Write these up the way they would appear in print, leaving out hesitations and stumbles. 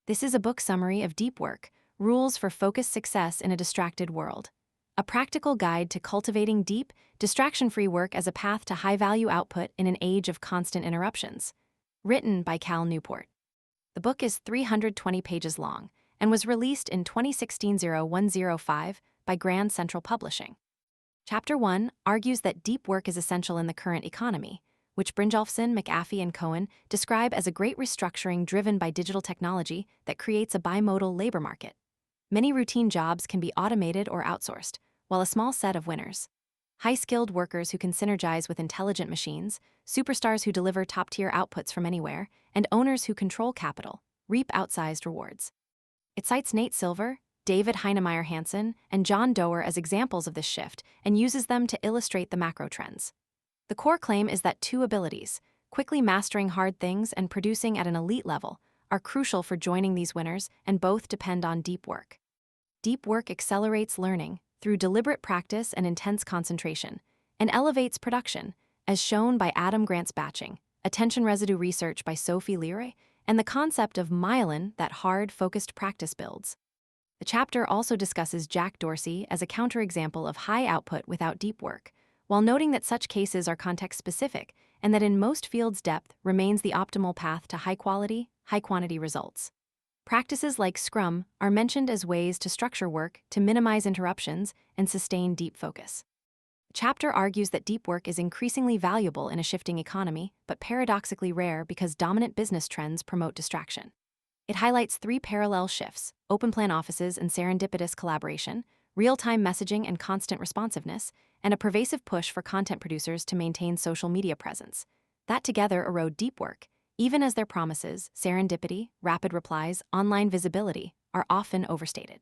This is a book summary of Deep Work, Rules for Focused Success in a Distracted World. A practical guide to cultivating deep, distraction-free work as a path to high-value output in an age of constant interruptions. Written by Cal Newport. The book is 320 pages long and was released in 2016-0105 by Grand Central Publishing. Chapter 1 argues that deep work is essential in the current economy, which Brynjolfsson, McAfee, and Cohen describe as a great restructuring driven by digital technology that creates a bimodal labor market. Many routine jobs can be automated or outsourced, while a small set of winners. High-skilled workers who can synergize with intelligent machines, superstars who deliver top-tier outputs from anywhere, and owners who control capital, reap outsized rewards. It cites Nate Silver, David Heinemeier Hansson, and John Doerr as examples of this shift and uses them to illustrate the macro trends. The core claim is that two abilities, quickly mastering hard things and producing at an elite level, are crucial for joining these winners, and both depend on deep work. Deep work accelerates learning through deliberate practice and intense concentration, and elevates production, as shown by Adam Grant's batching, attention residue research by Sophie Leary, and the concept of myelin that hard, focused practice builds. The chapter also discusses Jack Dorsey as a counterexample of high output without deep work, while noting that such cases are context-specific and that in most fields depth remains the optimal path to high-quality, high-quantity results. Practices like Scrum are mentioned as ways to structure work to minimize interruptions and sustain deep focus. The chapter argues that deep work is increasingly valuable in a shifting economy, but paradoxically rare because dominant business trends promote distraction. It highlights three parallel shifts: open-plan offices and serendipitous collaboration, real-time messaging and constant responsiveness, and a pervasive push for content producers to maintain social media presence, that together erode deep work, even as their promises, serendipity, rapid replies, online visibility, are often overstated.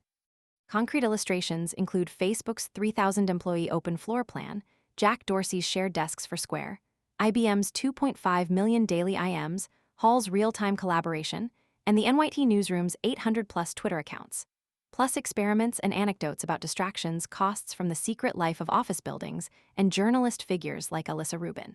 Concrete illustrations include Facebook's 3,000-employee open floor plan, Jack Dorsey's shared desks for Square, IBM's 2.5 million daily IMs, Hall's real-time collaboration, and the NYT Newsroom's 800-plus Twitter accounts, plus experiments and anecdotes about distractions, costs from the secret life of office buildings, and journalist figures like Alyssa Rubin.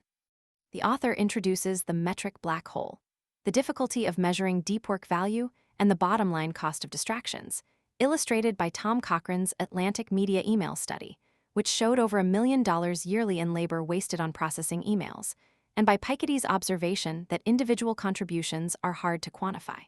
The author introduces the metric black hole, the difficulty of measuring deep work value, and the bottom-line cost of distractions, illustrated by Tom Cochran's Atlantic Media email study, which showed over $1 million yearly in labor wasted on processing emails, and by Piketty's observation that individual contributions are hard to quantify.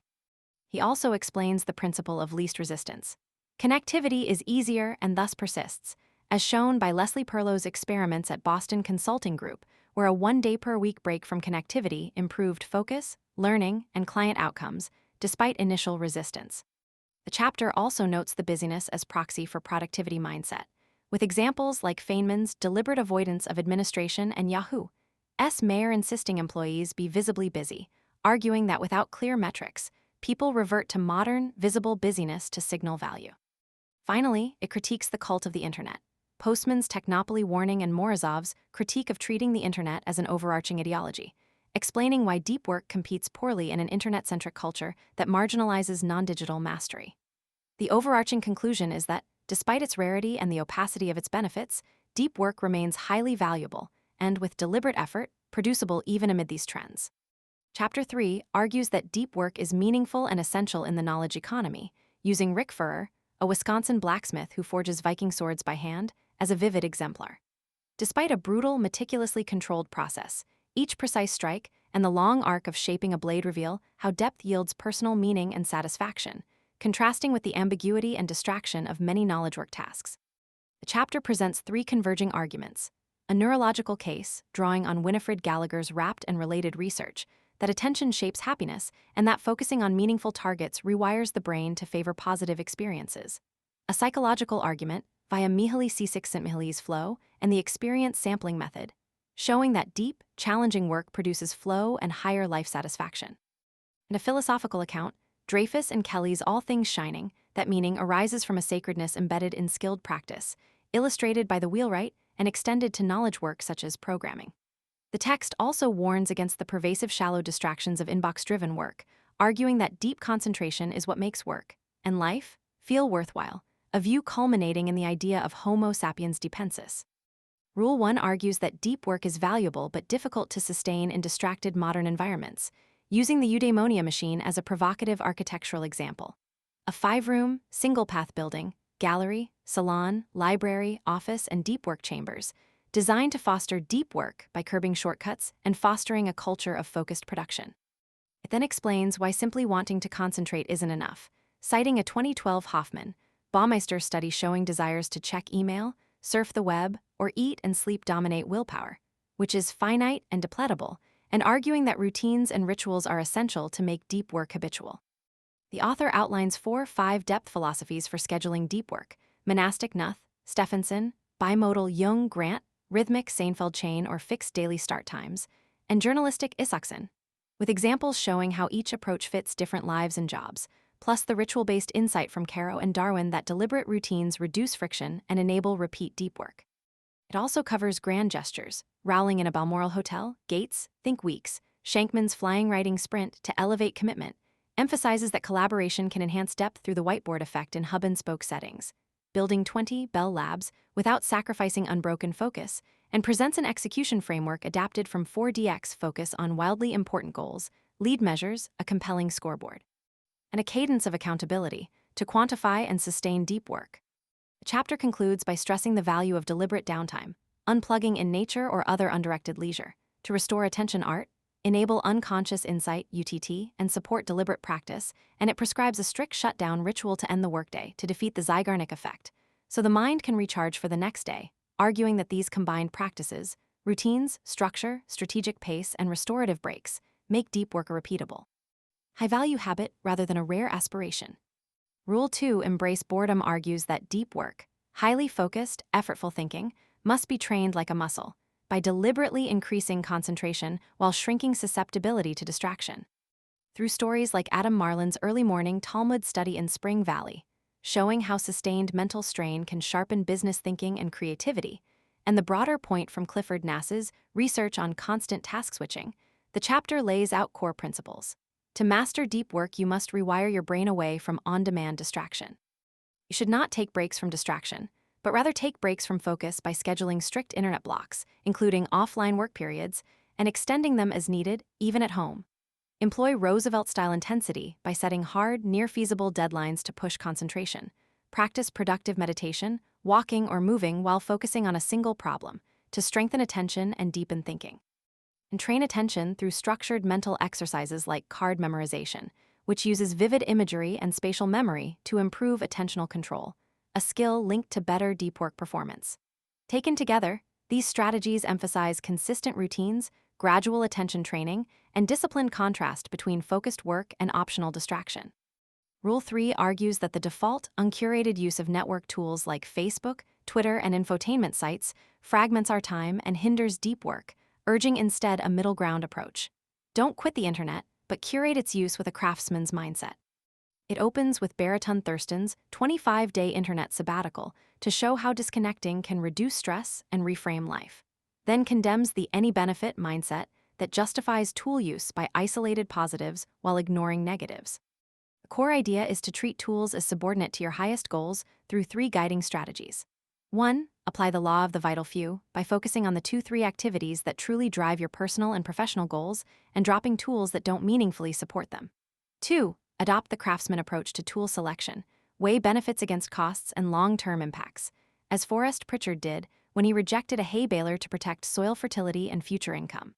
He also explains the principle of least resistance. Connectivity is easier and thus persists, as shown by Leslie Perlow's experiments at Boston Consulting Group, where a 1-day-per-week break from connectivity improved focus, learning, and client outcomes, despite initial resistance. The chapter also notes the busyness as proxy for productivity mindset, with examples like Feynman's deliberate avoidance of administration and Yahoo's mayor insisting employees be visibly busy, arguing that without clear metrics, people revert to modern, visible busyness to signal value. Finally, it critiques the cult of the internet. Postman's technopoly warning and Morozov's critique of treating the internet as an overarching ideology, explaining why deep work competes poorly in an internet-centric culture that marginalizes non-digital mastery. The overarching conclusion is that, despite its rarity and the opacity of its benefits, deep work remains highly valuable and, with deliberate effort, producible even amid these trends. Chapter 3 argues that deep work is meaningful and essential in the knowledge economy, using Rick Furrer, a Wisconsin blacksmith who forges Viking swords by hand, as a vivid exemplar. Despite a brutal, meticulously controlled process, each precise strike and the long arc of shaping a blade reveal how depth yields personal meaning and satisfaction, contrasting with the ambiguity and distraction of many knowledge work tasks. The chapter presents three converging arguments: a neurological case, drawing on Winifred Gallagher's rapt and related research, that attention shapes happiness and that focusing on meaningful targets rewires the brain to favor positive experiences. A psychological argument via Mihaly Csikszentmihalyi's flow and the experience sampling method, showing that deep, challenging work produces flow and higher life satisfaction. And a philosophical account, Dreyfus and Kelly's All Things Shining, that meaning arises from a sacredness embedded in skilled practice, illustrated by the wheelwright and extended to knowledge work such as programming. The text also warns against the pervasive shallow distractions of inbox-driven work, arguing that deep concentration is what makes work, and life, feel worthwhile, a view culminating in the idea of Homo sapiens depensis. Rule 1 argues that deep work is valuable but difficult to sustain in distracted modern environments, using the eudaimonia machine as a provocative architectural example. A 5-room, single-path building, gallery, salon, library, office, and deep work chambers, designed to foster deep work by curbing shortcuts and fostering a culture of focused production. It then explains why simply wanting to concentrate isn't enough, citing a 2012 Hoffman Baumeister study showing desires to check email, surf the web, or eat and sleep dominate willpower, which is finite and depletable, and arguing that routines and rituals are essential to make deep work habitual. The author outlines 4-5 depth philosophies for scheduling deep work: monastic Nuth, Stephenson, bimodal Jung Grant, rhythmic Seinfeld chain or fixed daily start times, and journalistic Isaacson, with examples showing how each approach fits different lives and jobs, plus the ritual-based insight from Caro and Darwin that deliberate routines reduce friction and enable repeat deep work. It also covers grand gestures: Rowling in a Balmoral hotel, Gates, think weeks, Shankman's flying writing sprint to elevate commitment, emphasizes that collaboration can enhance depth through the whiteboard effect in hub-and-spoke settings, building 20 Bell Labs without sacrificing unbroken focus, and presents an execution framework adapted from 4DX focus on wildly important goals, lead measures, a compelling scoreboard, and a cadence of accountability to quantify and sustain deep work. The chapter concludes by stressing the value of deliberate downtime, unplugging in nature or other undirected leisure, to restore attention art, enable unconscious insight UTT, and support deliberate practice, and it prescribes a strict shutdown ritual to end the workday to defeat the Zeigarnik effect, so the mind can recharge for the next day, arguing that these combined practices, routines, structure, strategic pace, and restorative breaks, make deep work a repeatable, high-value habit rather than a rare aspiration. Rule 2, embrace boredom, argues that deep work, highly focused, effortful thinking, must be trained like a muscle, by deliberately increasing concentration while shrinking susceptibility to distraction. Through stories like Adam Marlin's early morning Talmud study in Spring Valley, showing how sustained mental strain can sharpen business thinking and creativity, and the broader point from Clifford Nass's research on constant task switching, the chapter lays out core principles. To master deep work, you must rewire your brain away from on-demand distraction. You should not take breaks from distraction, but rather take breaks from focus by scheduling strict internet blocks, including offline work periods, and extending them as needed, even at home. Employ Roosevelt-style intensity by setting hard, near-feasible deadlines to push concentration. Practice productive meditation, walking or moving while focusing on a single problem, to strengthen attention and deepen thinking. And train attention through structured mental exercises like card memorization, which uses vivid imagery and spatial memory to improve attentional control, a skill linked to better deep work performance. Taken together, these strategies emphasize consistent routines, gradual attention training, and disciplined contrast between focused work and optional distraction. Rule 3 argues that the default, uncurated use of network tools like Facebook, Twitter, and infotainment sites fragments our time and hinders deep work, urging instead a middle ground approach. Don't quit the internet, but curate its use with a craftsman's mindset. It opens with Baritone Thurston's 25-day internet sabbatical to show how disconnecting can reduce stress and reframe life, then condemns the any-benefit mindset that justifies tool use by isolated positives while ignoring negatives. The core idea is to treat tools as subordinate to your highest goals through 3 guiding strategies. 1. Apply the law of the vital few by focusing on the 2-3 activities that truly drive your personal and professional goals and dropping tools that don't meaningfully support them. 2. Adopt the craftsman approach to tool selection, weigh benefits against costs and long-term impacts, as Forrest Pritchard did when he rejected a hay baler to protect soil fertility and future income.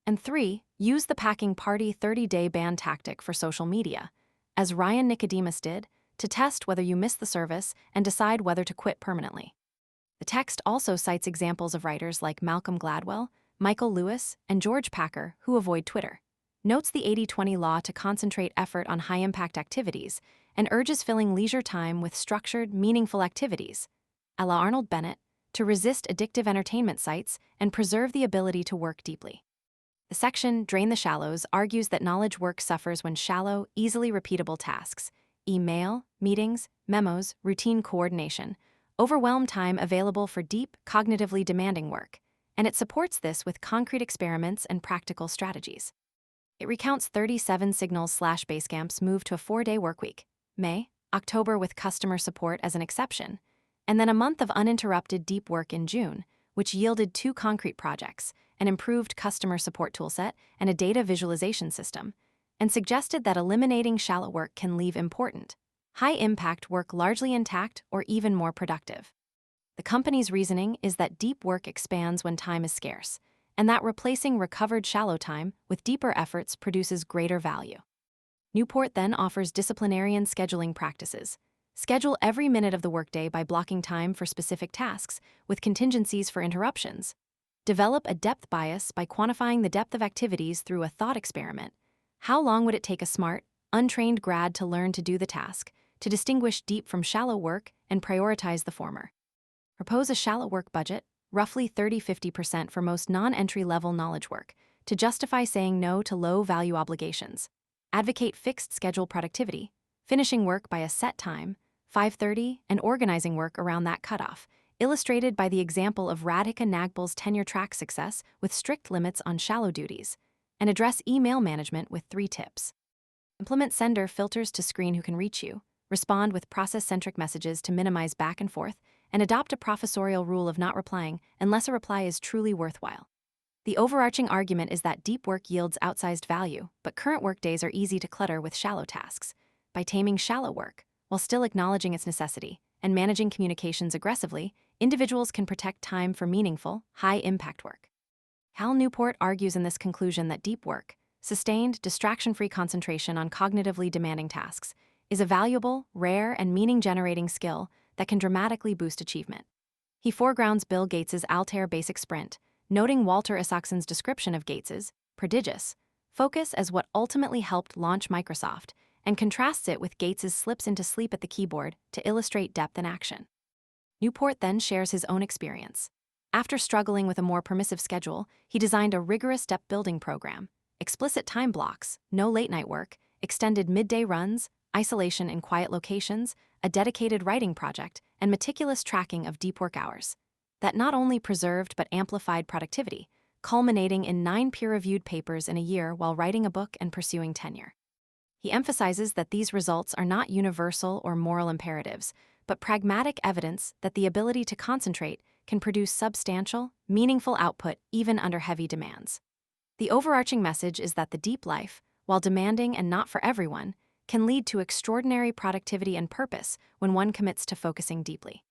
And 3. Use the packing party 30-day ban tactic for social media, as Ryan Nicodemus did, to test whether you miss the service and decide whether to quit permanently. The text also cites examples of writers like Malcolm Gladwell, Michael Lewis, and George Packer who avoid Twitter, notes the 80-20 law to concentrate effort on high-impact activities, and urges filling leisure time with structured, meaningful activities, a la Arnold Bennett, to resist addictive entertainment sites and preserve the ability to work deeply. The section, Drain the Shallows, argues that knowledge work suffers when shallow, easily repeatable tasks, email, meetings, memos, routine coordination, overwhelm time available for deep, cognitively demanding work, and it supports this with concrete experiments and practical strategies. It recounts 37 Signals/Basecamp's move to a 4-day workweek, May, October with customer support as an exception, and then a month of uninterrupted deep work in June, which yielded 2 concrete projects, an improved customer support toolset and a data visualization system, and suggested that eliminating shallow work can leave important, high-impact work largely intact or even more productive. The company's reasoning is that deep work expands when time is scarce, and that replacing recovered shallow time with deeper efforts produces greater value. Newport then offers disciplinarian scheduling practices. Schedule every minute of the workday by blocking time for specific tasks, with contingencies for interruptions. Develop a depth bias by quantifying the depth of activities through a thought experiment. How long would it take a smart, untrained grad to learn to do the task, to distinguish deep from shallow work and prioritize the former? Propose a shallow work budget, roughly 30–50% for most non-entry-level knowledge work, to justify saying no to low-value obligations. Advocate fixed schedule productivity, finishing work by a set time, 5:30, and organizing work around that cutoff, illustrated by the example of Radhika Nagpal's tenure track success with strict limits on shallow duties. And address email management with 3 tips. Implement sender filters to screen who can reach you, respond with process-centric messages to minimize back and forth, and adopt a professorial rule of not replying unless a reply is truly worthwhile. The overarching argument is that deep work yields outsized value, but current workdays are easy to clutter with shallow tasks. By taming shallow work, while still acknowledging its necessity, and managing communications aggressively, individuals can protect time for meaningful, high-impact work. Cal Newport argues in this conclusion that deep work, sustained, distraction-free concentration on cognitively demanding tasks, is a valuable, rare, and meaning-generating skill that can dramatically boost achievement. He foregrounds Bill Gates's Altair Basic Sprint, noting Walter Isaacson's description of Gates's prodigious focus as what ultimately helped launch Microsoft, and contrasts it with Gates's slips into sleep at the keyboard to illustrate depth in action. Newport then shares his own experience. After struggling with a more permissive schedule, he designed a rigorous step-building program: explicit time blocks, no late-night work, extended midday runs, isolation in quiet locations, a dedicated writing project, and meticulous tracking of deep work hours. That not only preserved but amplified productivity, culminating in 9 peer-reviewed papers in a year while writing a book and pursuing tenure. He emphasizes that these results are not universal or moral imperatives, but pragmatic evidence that the ability to concentrate can produce substantial, meaningful output even under heavy demands. The overarching message is that the deep life, while demanding and not for everyone, can lead to extraordinary productivity and purpose when one commits to focusing deeply.